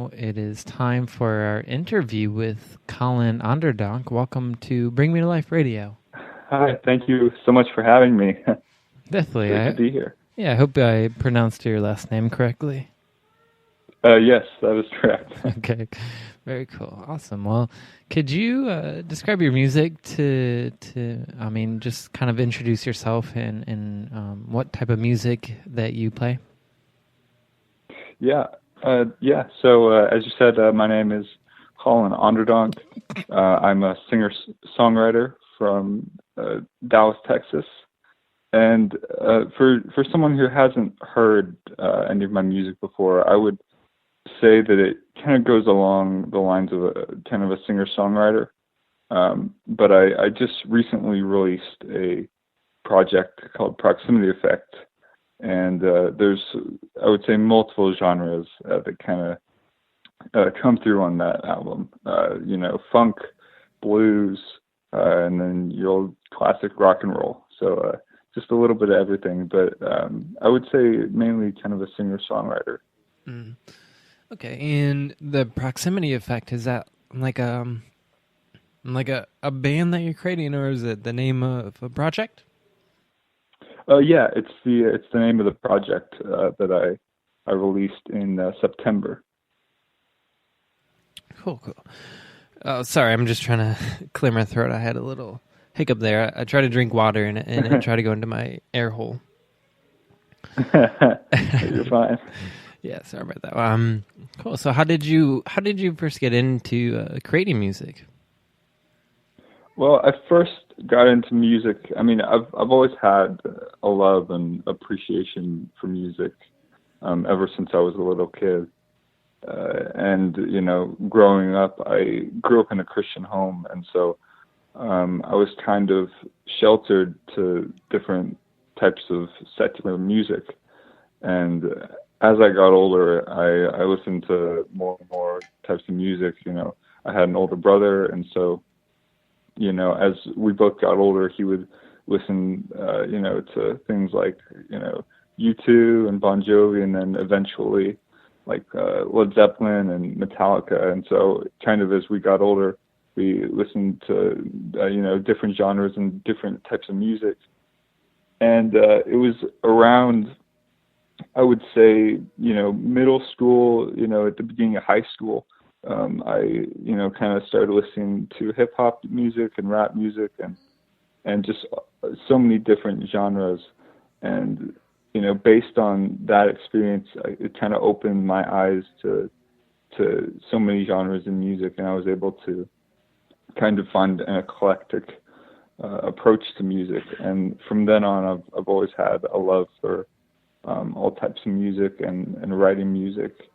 now it is time for our interview with Colin Onderdonk. Welcome to Bring Me to Life Radio. Hi, thank you so much for having me. Definitely. Great to be here. Yeah, I hope I pronounced your last name correctly. Yes, that is correct. Okay, very cool. Awesome. Well, could you describe your music just kind of introduce yourself and what type of music that you play? Yeah. So, as you said, my name is Colin Onderdonk. I'm a singer-songwriter from Dallas, Texas. And for someone who hasn't heard any of my music before, I would say that it kind of goes along the lines of a singer-songwriter. But I just recently released a project called Proximity Effect. And there's, I would say, multiple genres that kind of come through on that album. Funk, blues, and then your old classic rock and roll. So just a little bit of everything. But I would say mainly kind of a singer-songwriter. Mm. Okay, and the Proximity Effect, is that like a band that you're creating, or is it the name of a project? Yeah, it's the name of the project that I released in September. Cool. Oh, sorry, I'm just trying to clear my throat. I had a little hiccup there. I tried to drink water and it tried to go into my air hole. You're fine. Yeah, sorry about that. Cool. So, how did you first get into creating music? Well, I first got into music. I mean, I've always had a love and appreciation for music ever since I was a little kid. And growing up, I grew up in a Christian home, and so I was kind of sheltered to different types of secular music. And as I got older, I listened to more and more types of music. I had an older brother, and so as we both got older, he would listen, to things like, U2 and Bon Jovi, and then eventually like Led Zeppelin and Metallica. And so kind of as we got older, we listened to, different genres and different types of music. And it was around, I would say, middle school, at the beginning of high school, I, kind of started listening to hip hop music and rap music and just so many different genres. And, based on that experience, it kind of opened my eyes to so many genres in music, and I was able to kind of find an eclectic approach to music. And from then on, I've always had a love for all types of music and writing music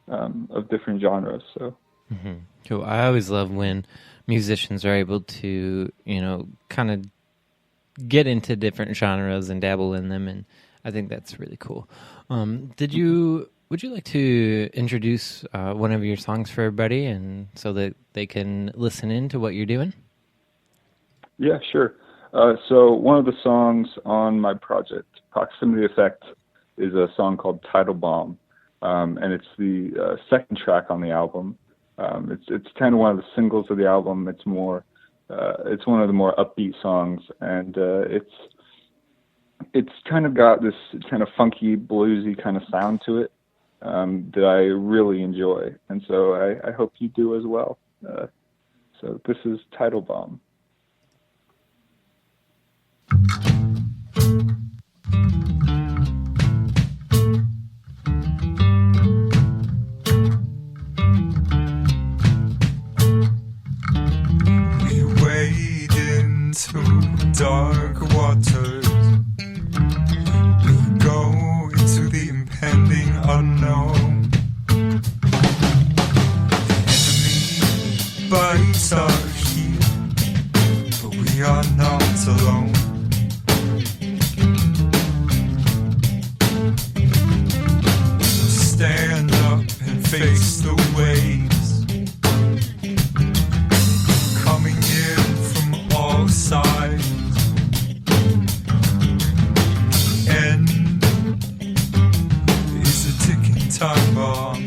of different genres. So Cool. I always love when musicians are able to, kind of get into different genres and dabble in them, and I think that's really cool. Would you like to introduce one of your songs for everybody, and so that they can listen in to what you're doing? Yeah, sure. So one of the songs on my project, Proximity Effect, is a song called Tidal Bomb, and it's the second track on the album. It's kind of one of the singles of the album. It's one of the more upbeat songs, and it's kind of got this kind of funky, bluesy kind of sound to it that I really enjoy, and so I hope you do as well. So this is Tidal Bomb. Dark waters, we go into the impending unknown. Enemy bites are here, but we are not alone. So stand up and face the waves coming in from all sides. Time bomb.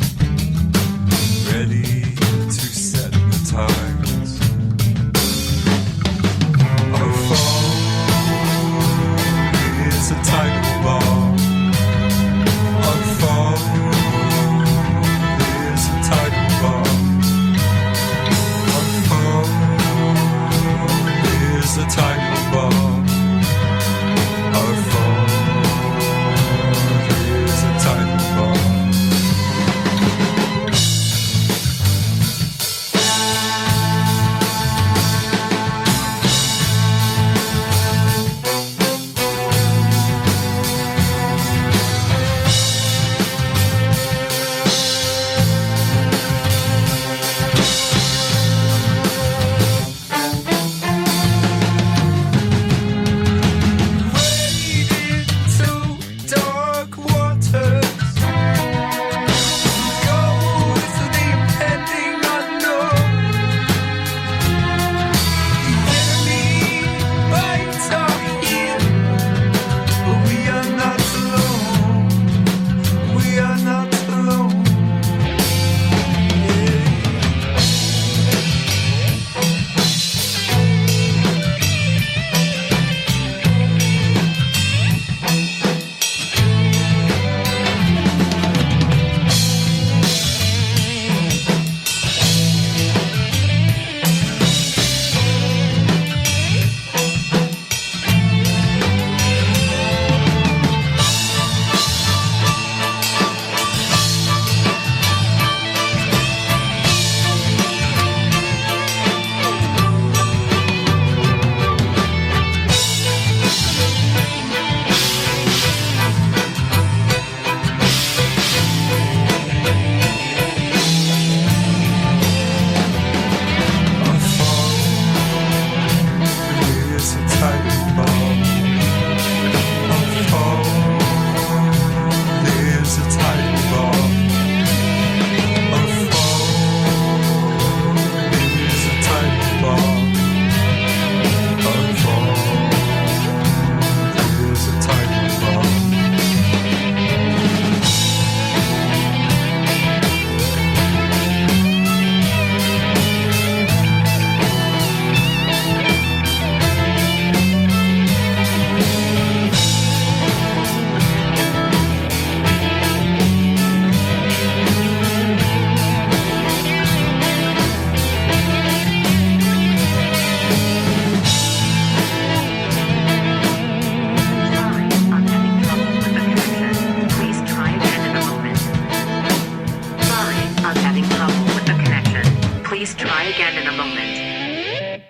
are having trouble with the connection. Please try again in a moment.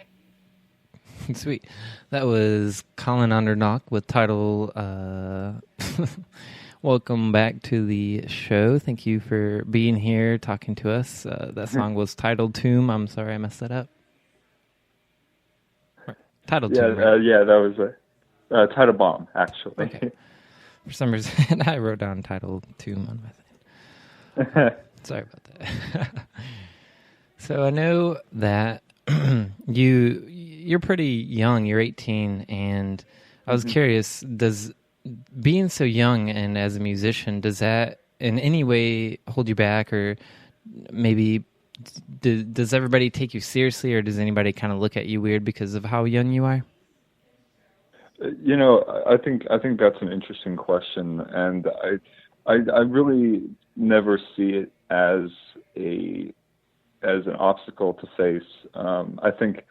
Sweet. That was Colin Onderdonk with title Welcome back to the show. Thank you for being here, talking to us. That song was titled Tomb. I'm sorry I messed that up. Titled Tomb. Right? Yeah, that was a title bomb, actually. Okay. For some reason, I wrote down title Tomb on my thing. Sorry about that. So I know that you're pretty young. You're 18, and I was curious, does being so young and as a musician, does that in any way hold you back, or maybe does everybody take you seriously, or does anybody kind of look at you weird because of how young you are? I think that's an interesting question, and I really never see it as an obstacle to face. I think,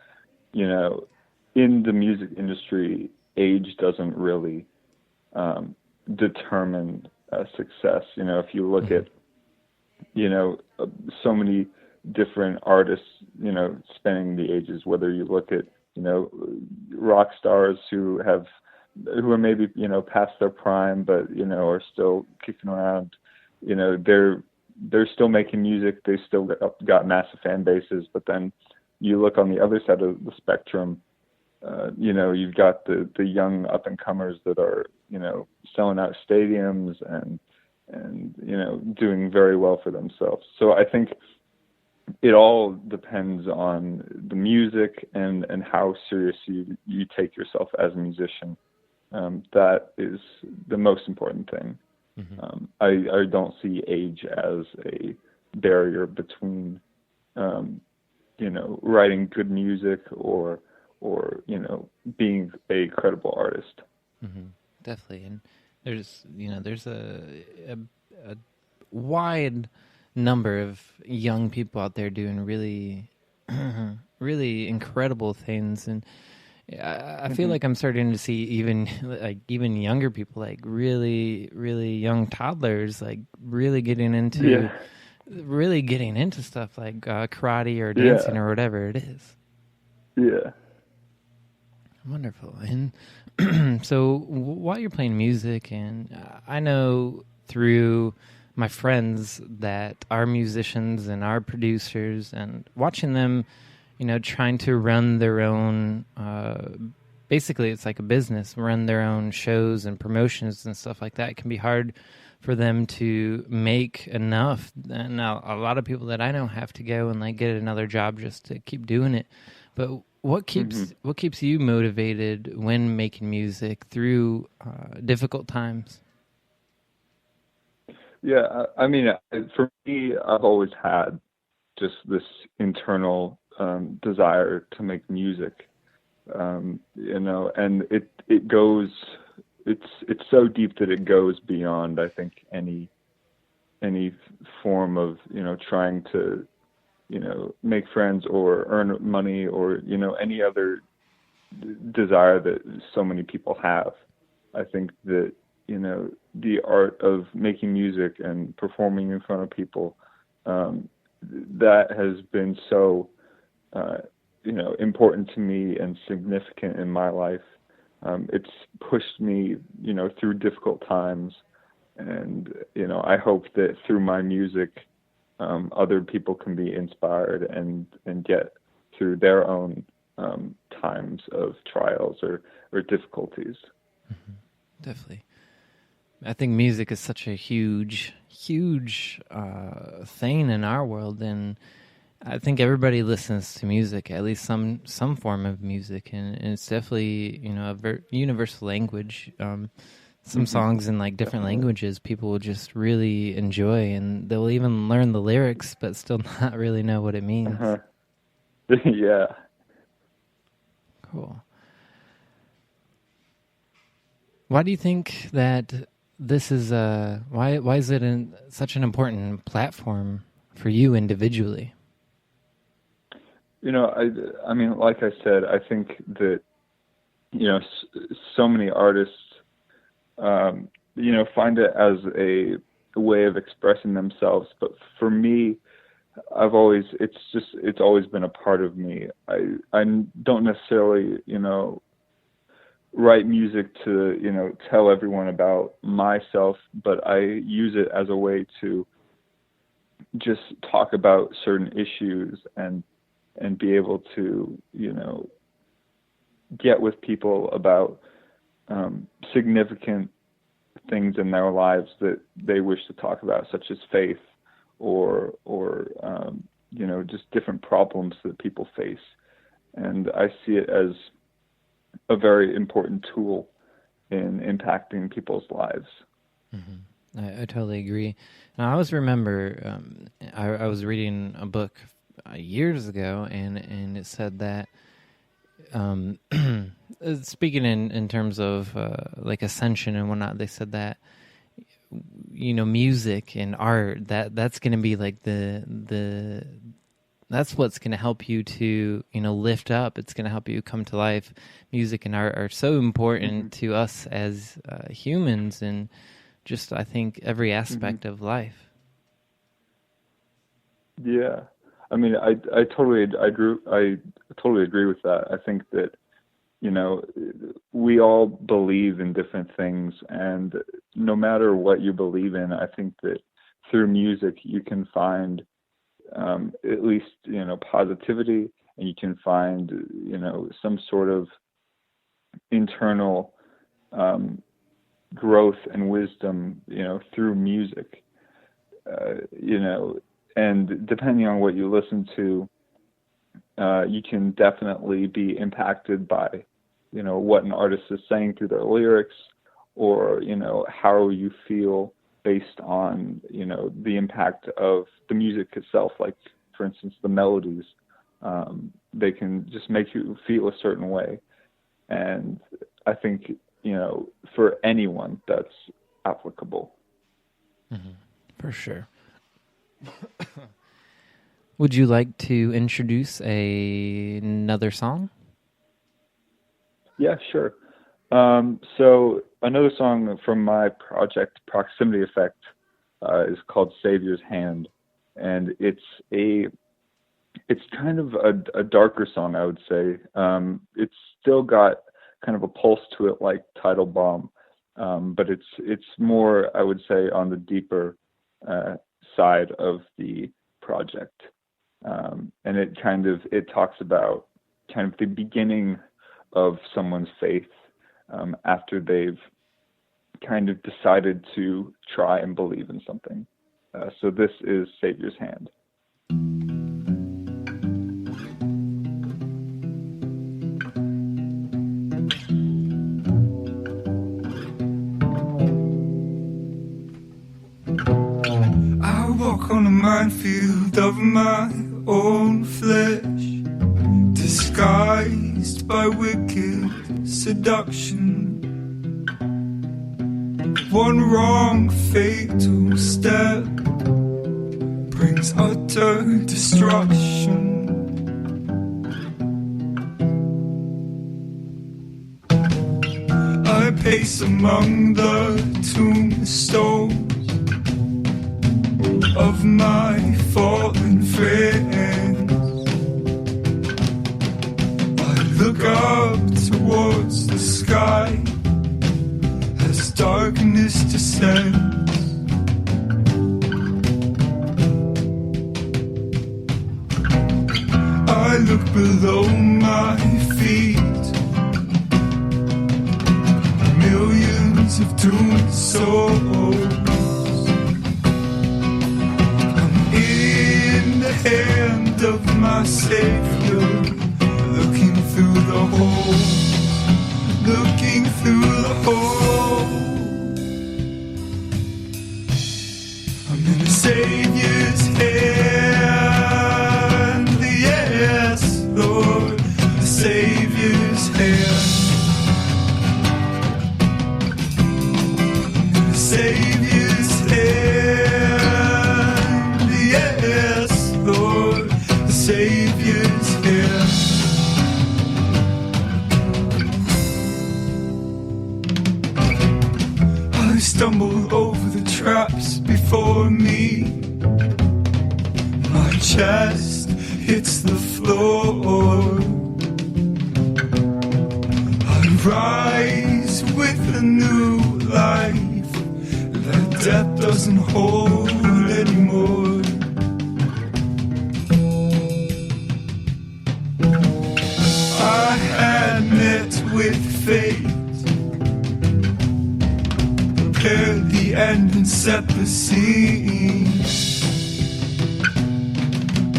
in the music industry, age doesn't really determine success. If you look at, so many different artists, spanning the ages, whether you look at, rock stars who are maybe, past their prime, but, are still kicking around, they're still making music. They still got massive fan bases, but then you look on the other side of the spectrum, you've got the young up and comers that are, selling out stadiums and doing very well for themselves. So I think it all depends on the music and how serious you take yourself as a musician. That is the most important thing. Mm-hmm. I don't see age as a barrier between, writing good music or being a credible artist. Mm-hmm. Definitely. And there's a wide number of young people out there doing really, really incredible things. And I feel like I'm starting to see even younger people, like really, really young toddlers, like really getting into stuff like karate or dancing or whatever it is. Yeah. Wonderful. And so while you're playing music, and I know through my friends that are musicians and are producers, and watching them, trying to run their own, basically it's like a business, run their own shows and promotions and stuff like that. It can be hard for them to make enough. And now a lot of people that I know have to go and like get another job just to keep doing it. But what keeps you motivated when making music through difficult times? Yeah, I mean, for me, I've always had just this internal desire to make music, and it goes, it's so deep that it goes beyond, I think, any form of, trying to, make friends or earn money or, any other desire that so many people have. I think that, the art of making music and performing in front of people, that has been so, important to me and significant in my life. It's pushed me, through difficult times. And, I hope that through my music, other people can be inspired and get through their own times of trials or difficulties. Mm-hmm. Definitely. I think music is such a huge thing in our world, and I think everybody listens to music, at least some form of music, and it's definitely a universal language. Some songs in like different languages people will just really enjoy, and they'll even learn the lyrics but still not really know what it means. Yeah. Cool. Why do you think that this is why is it such an important platform for you individually? I mean, like I said, I think that so many artists find it as a way of expressing themselves, but for me, it's always been a part of me. I don't necessarily, write music to, tell everyone about myself, but I use it as a way to just talk about certain issues and be able to, get with people about significant things in their lives that they wish to talk about, such as faith or just different problems that people face. And I see it as a very important tool in impacting people's lives. Mm-hmm. I totally agree. And I always remember I was reading a book years ago, and it said that speaking in terms of like ascension and whatnot, they said that music and art that's going to be like the that's what's going to help you to lift up. It's going to help you come to life. Music and art are so important to us as humans, and just I think every aspect of life. Yeah, I mean, I totally agree with that. I think that we all believe in different things, and no matter what you believe in, I think that through music you can find at least positivity, and you can find some sort of internal growth and wisdom through music, and depending on what you listen to, you can definitely be impacted by what an artist is saying through their lyrics, or how you feel based on the impact of the music itself. Like, for instance, the melodies, they can just make you feel a certain way, and I think for anyone that's applicable. Mm-hmm. For sure. Would you like to introduce another song? Yeah, sure. So another song from my project, Proximity Effect, is called Savior's Hand. And it's kind of a darker song, I would say. It's still got kind of a pulse to it like Tidal Bomb, but it's more, I would say, on the deeper side of the project. And it talks about kind of the beginning of someone's faith after they've kind of decided to try and believe in something. So this is Savior's Hand. I walk on a minefield of my own flesh, disguised by wicked seduction. One wrong fatal step brings utter destruction. I pace among the tombstones of my fallen friends. I look up towards the sky as darkness descends. I look below my feet, millions of doomed souls. Hand of my Savior, looking through the hole, looking through the hole. I'm in the Savior's hand, yes, Lord, the Savior's hand. I'm in the Savior's hand, yes, Lord, the Savior's here. I stumble over the traps before me. My chest hits the floor. I rise with a new life that death doesn't hold anymore. I had met with fate, prepared the end and set the scene,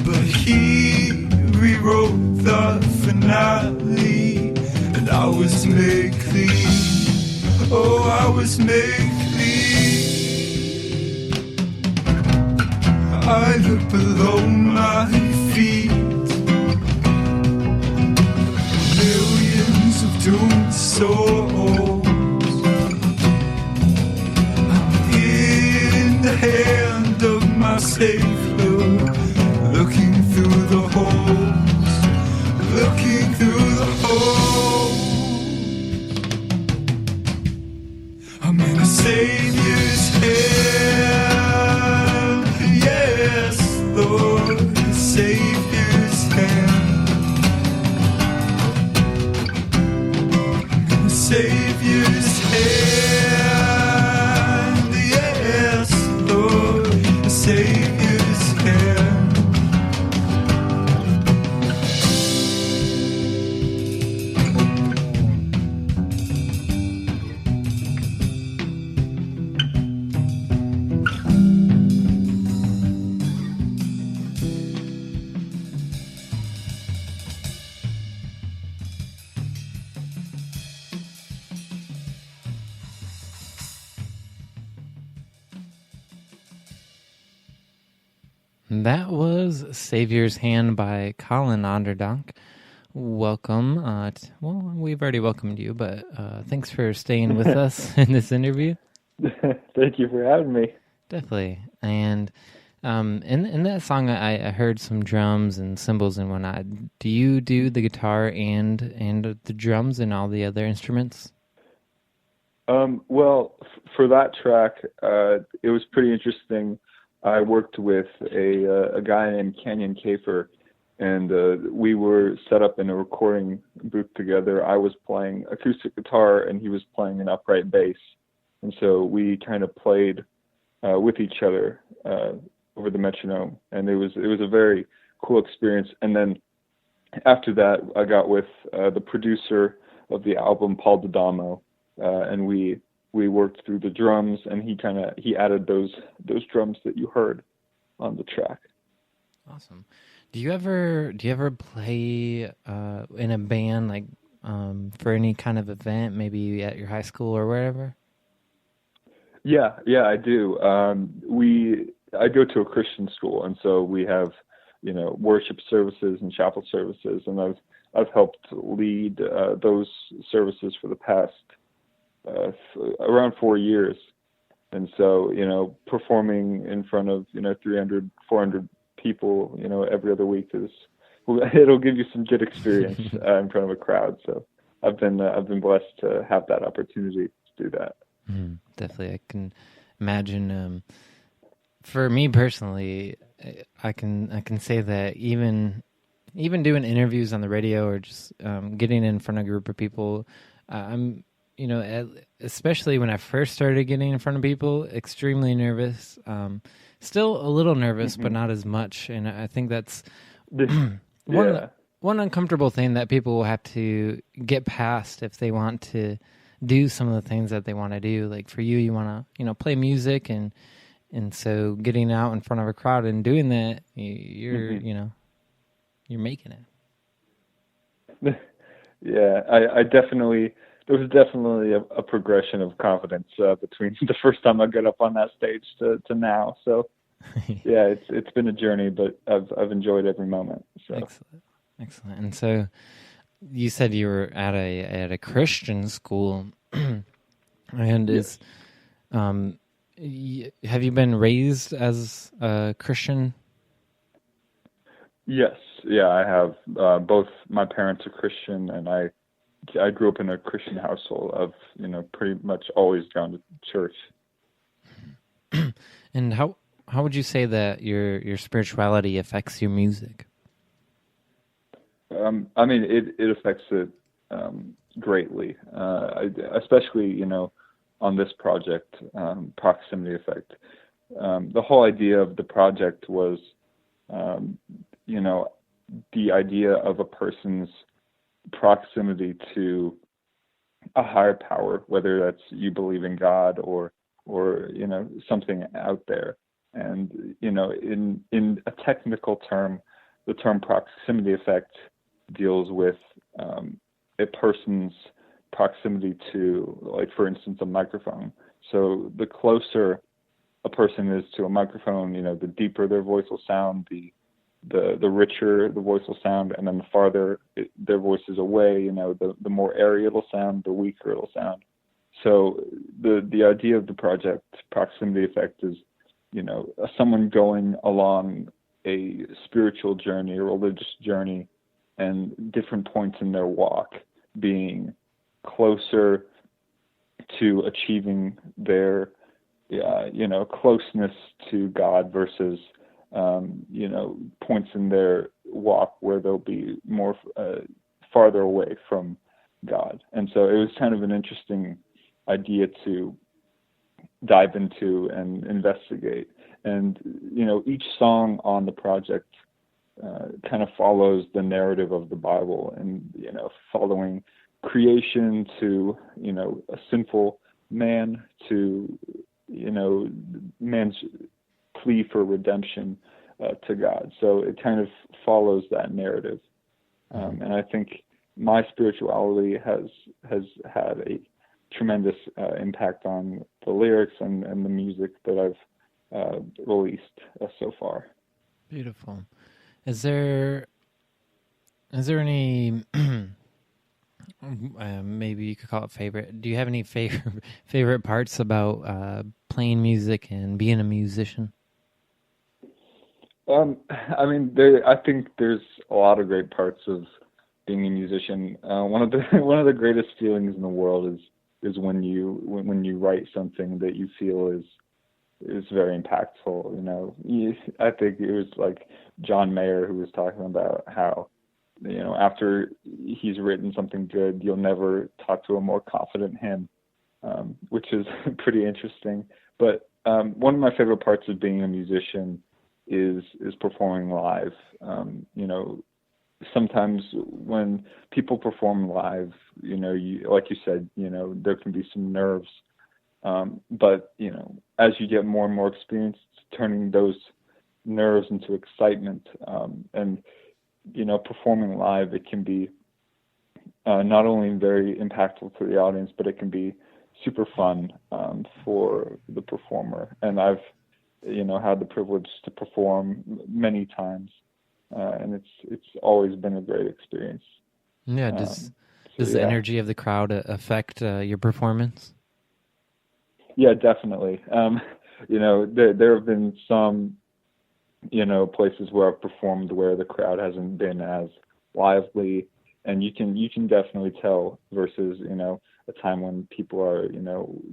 but he rewrote the finale, and I was made clean. Oh, I was made clean. I look below my feet, millions of doomed souls. I'm in the hand of my Savior, looking through the holes, looking through the holes. I'm in a Savior's hand, yes, Lord, the Savior's hand. In the Savior's hand, yes, Lord, the Savior's hand. That was Savior's Hand by Colin Onderdonk. Welcome. Well, we've already welcomed you, but thanks for staying with us in this interview. Thank you for having me. Definitely. And in that song, I heard some drums and cymbals and whatnot. Do you do the guitar and the drums and all the other instruments? Well, for that track, it was pretty interesting. I worked with a guy named Canyon Kafer, and we were set up in a recording booth together. I was playing acoustic guitar, and he was playing an upright bass. And so we kind of played with each other over the metronome, and it was a very cool experience. And then after that, I got with the producer of the album, Paul D'Adamo, and we worked through the drums, and he added those drums that you heard on the track. Awesome. Do you ever play in a band, like for any kind of event, maybe at your high school or wherever? Yeah, I do. I go to a Christian school, and so we have, worship services and chapel services, and I've helped lead those services for the past around 4 years. And so, performing in front of 300, 400 people, every other week it'll give you some good experience in front of a crowd. So I've been blessed to have that opportunity to do that. Definitely, I can imagine. For me personally, I can say that even doing interviews on the radio or just getting in front of a group of people, I'm especially when I first started getting in front of people, extremely nervous. Still a little nervous, but not as much. And I think that's one uncomfortable thing that people will have to get past if they want to do some of the things that they want to do. Like for you want to, play music, and so getting out in front of a crowd and doing that, you're, you're making it. Yeah, I definitely. There was definitely a progression of confidence between the first time I got up on that stage to now. So, yeah, it's been a journey, but I've enjoyed every moment. So. Excellent. And so, you said you were at a Christian school, and yes. have you been raised as a Christian? Yes, yeah, I have. Both my parents are Christian, and I grew up in a Christian household. I've, pretty much always gone to church. And how would you say that your spirituality affects your music? I mean, it affects it greatly, especially on this project, Proximity Effect. The whole idea of the project was, the idea of a person's proximity to a higher power, whether that's you believe in God or something out there. And in a technical term, the term proximity effect deals with a person's proximity to, like, for instance, a microphone. So the closer a person is to a microphone, the deeper their voice will sound, the richer the voice will sound, and then the farther their voice is away, the more airy it'll sound, the weaker it'll sound. So the idea of the project Proximity Effect is, someone going along a spiritual journey, a religious journey, and different points in their walk being closer to achieving their, closeness to God versus, points in their walk where they'll be more farther away from God. And so it was kind of an interesting idea to dive into and investigate. And, each song on the project kind of follows the narrative of the Bible, and, following creation to, a sinful man to, man's plea for redemption to God. So it kind of follows that narrative. And I think my spirituality has had a tremendous impact on the lyrics and the music that I've released so far. Beautiful. Is there any maybe you could call it favorite? Do you have any favorite parts about playing music and being a musician? I think there's a lot of great parts of being a musician. One of the greatest feelings in the world is when you write something that you feel is very impactful. I think it was like John Mayer who was talking about how, after he's written something good, you'll never talk to a more confident him, which is pretty interesting. But one of my favorite parts of being a musician is performing live. Sometimes when people perform live, like you said, there can be some nerves. But, as you get more and more experience, turning those nerves into excitement, and, performing live, it can be not only very impactful to the audience, but it can be super fun for the performer. And I've, had the privilege to perform many times, and it's always been a great experience. Yeah, does the energy of the crowd affect your performance? Yeah, definitely. There have been some, places where I've performed where the crowd hasn't been as lively, and you can definitely tell versus, a time when people are,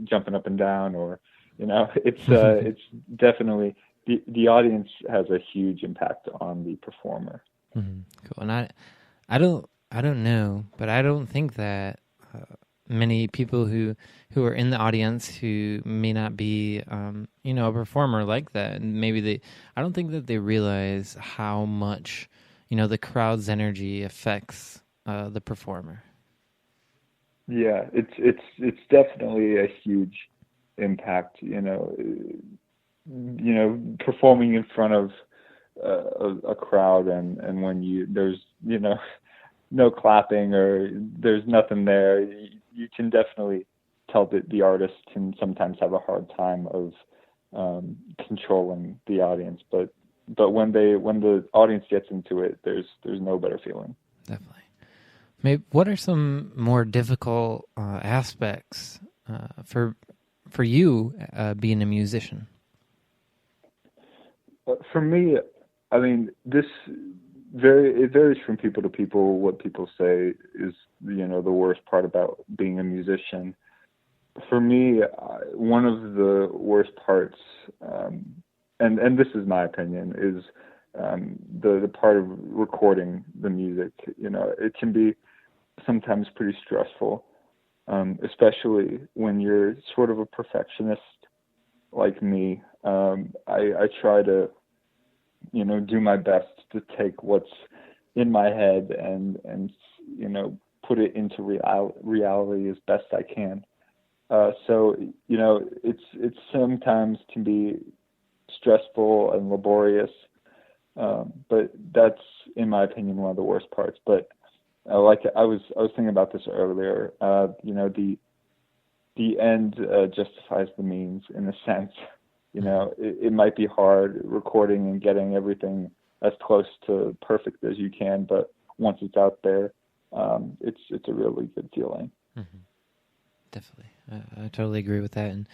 jumping up and down, or, it's definitely the audience has a huge impact on the performer. Mm-hmm. Cool. And I don't know, but I don't think that many people who are in the audience who may not be, a performer like that, and maybe I don't think that they realize how much, the crowd's energy affects the performer. Yeah, it's definitely a huge impact. Performing in front of a crowd, and when there's no clapping or there's nothing there, you can definitely tell that the artist can sometimes have a hard time of controlling the audience. But when the audience gets into it, there's no better feeling. Definitely. Maybe what are some more difficult aspects for you being a musician? For me, I mean, it varies from people to people. What people say is, the worst part about being a musician. For me, one of the worst parts and this is my opinion, is the part of recording the music. You know, it can be sometimes pretty stressful, especially when you're sort of a perfectionist like me. I try to, you know, do my best to take what's in my head and you know, put it into reality as best I can. So, you know, it's sometimes can be stressful and laborious, but that's, in my opinion, one of the worst parts. But I was thinking about this earlier. You know, the end justifies the means in a sense. You know, it might be hard recording and getting everything as close to perfect as you can, but once it's out there, it's a really good feeling. Mm-hmm. Definitely, I totally agree with that, and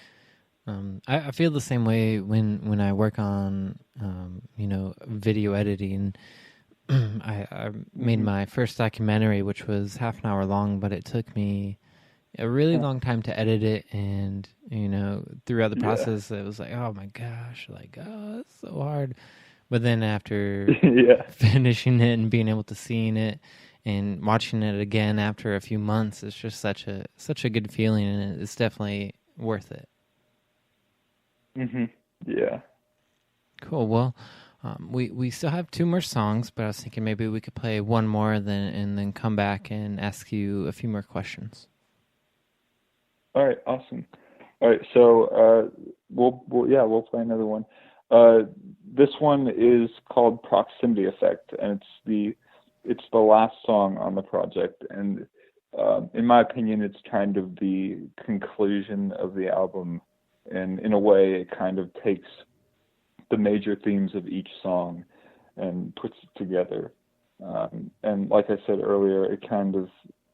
I feel the same way when I work on you know, video editing. I made my first documentary, which was half an hour long, but it took me a really long time to edit it, and you know, throughout the process, it was like, oh my gosh, like, oh, it's so hard. But then after finishing it and being able to seeing it and watching it again after a few months, it's just such a good feeling, and it's definitely worth it. Mm-hmm. Yeah. Cool. Well, we still have 2 more songs, but I was thinking maybe we could play one more, and then come back and ask you a few more questions. All right. Awesome. All right. So we'll play another one. This one is called Proximity Effect, and it's the last song on the project, and in my opinion, it's kind of the conclusion of the album, and in a way, it kind of takes the major themes of each song and puts it together. And like I said earlier, it kind of,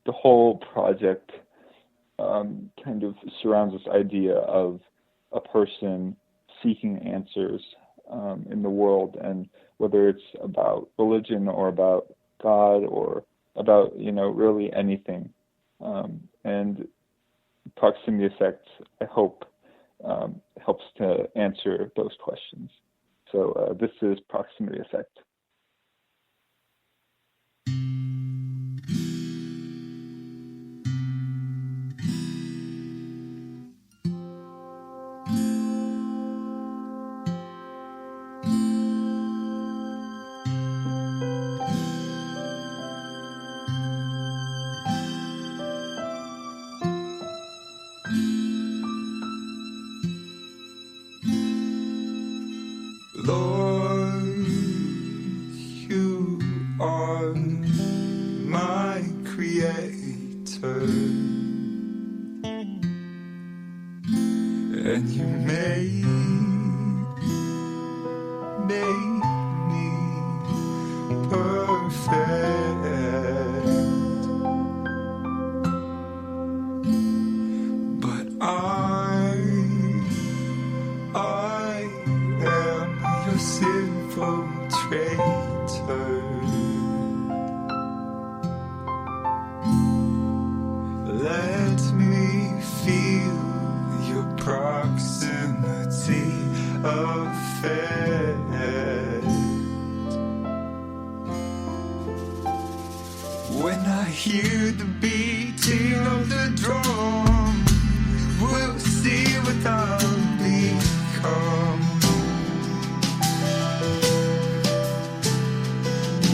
the whole project kind of surrounds this idea of a person seeking answers in the world, and whether it's about religion or about God or about, you know, really anything. And Proximity Effect, I hope, helps to answer those questions. So this is Proximity Effect. Lord, you are my creator, and you made me perfect. But I am your sinful traitor. Let me feel your proximity effect. When I hear the beating of the drum, we'll see what I'll become.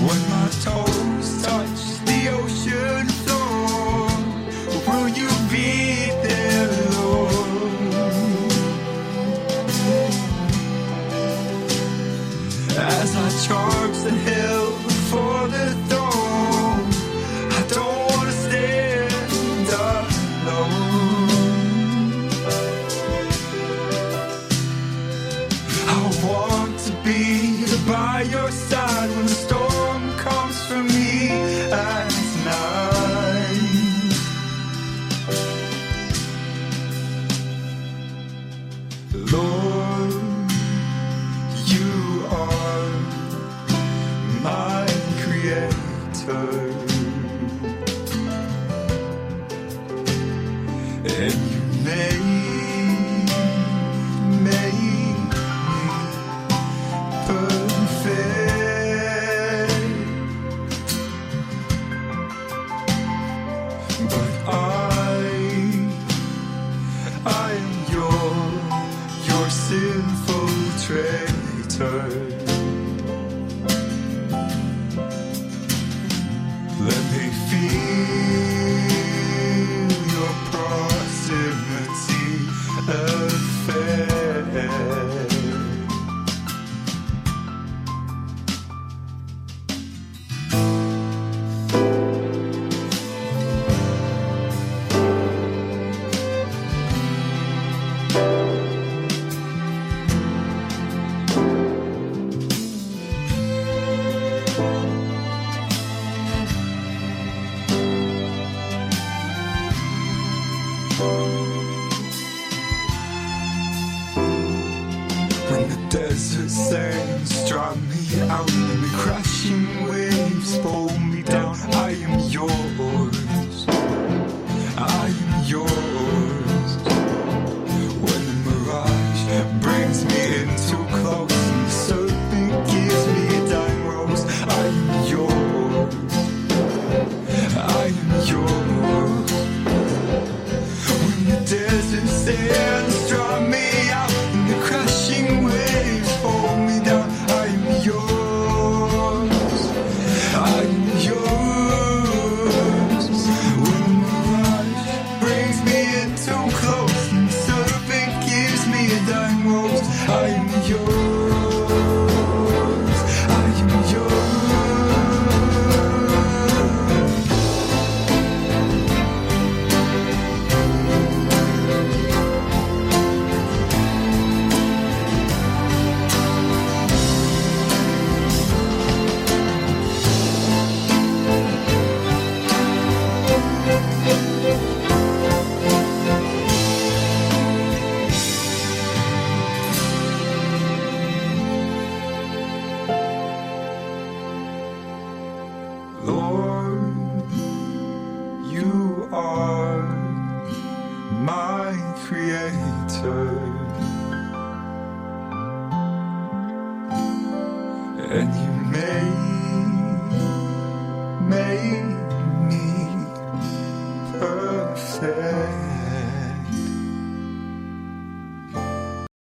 When my toes touch the ocean floor, will you be there, Lord? As I charge the hill for the throne, I don't want to stand alone. I want to be by your side when the storm comes for me at night. Lord, you are my creator.